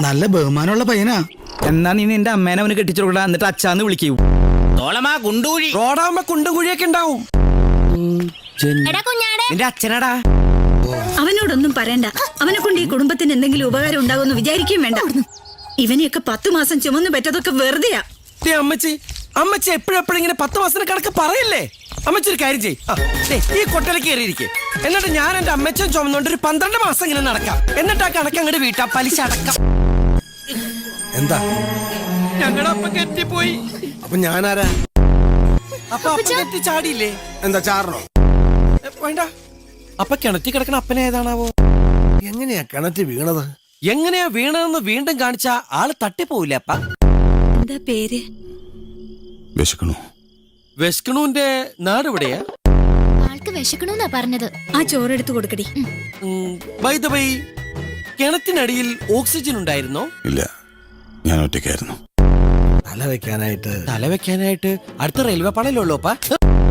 നല്ല ബഹുമാനമുള്ള പയ്യനാ. എന്നാ നീ നിന്റെ അമ്മേനെ അവന് കെട്ടിച്ചു കൊടുക്കടാ, എന്നിട്ട് അച്ഛാന്ന് വിളിക്കൂ. തോളമാ കുണ്ടുകുഴി റോഡാകുമ്പോ കുണ്ടും കുഴിയൊക്കെ ഉണ്ടാവും. നിന്റെ അച്ഛനാടാ. അവനോടൊന്നും പറയണ്ട. അവനെ കൊണ്ട് ഈ കുടുംബത്തിന് എന്തെങ്കിലും ഉപകാരം ഉണ്ടാകുമെന്ന് വിചാരിക്കുകയും വേണ്ട. ഇവനെയൊക്കെ 10 മാസം ചുമന്നു പറ്റതൊക്കെ വെറുതെയാ. അമ്മച്ചി അമ്മച്ചി എപ്പോഴും ഇങ്ങനെ 10 മാസത്തിന് കണക്ക് പറയല്ലേ. അമ്മച്ചി ഒരു കാര്യം ചെയ്യ്, ഈ കൊട്ടയിലേക്ക് കയറിയിരിക്കെ. എന്നിട്ട് ഞാൻ എന്റെ അമ്മച്ചൻ ചുമന്നുകൊണ്ട് ഒരു 12 മാസം ഇങ്ങനെ നടക്കാം. എന്നിട്ട് ആ കണക്ക് അങ്ങോട്ട് വീട്ടാ പലിശ അടക്കാം. എന്താ ഞങ്ങളുടെ അപ്പ കെട്ടിപ്പോയി. അപ്പൊ ഞാനാരാ? അപ്പൊ കെട്ടി ചാടിയില്ലേ? എന്താ ചാറണോ? വേണ്ട. അപ്പൊ കിണറ്റി കിടക്കണ അപ്പനെ ഏതാണാവോ? എങ്ങനെയാ കിണറ്റ് വീണത്? എങ്ങനെയാ വീണതെന്ന് വീണ്ടും കാണിച്ച ആള് തട്ടിപ്പോവില്ലേ അപ്പ? എന്താ പേര്? വെസ്കണുവിന്റെ നാട് എവിടെയാ? ആൾക്ക് വിശക്കണമെന്നാ പറഞ്ഞത്. ആ ചോറെടുത്ത് കൊടുക്കടി. ബൈ ദ ബൈ, കിണറ്റിനടിയിൽ ഓക്സിജൻ ഉണ്ടായിരുന്നോ? ഇല്ല, ഞാൻ ഒറ്റയ്ക്കായിരുന്നു. തല വെക്കാനായിട്ട് തല വെക്കാനായിട്ട് അടുത്ത റെയിൽവേ പാളയിലുള്ളൂ അപ്പ.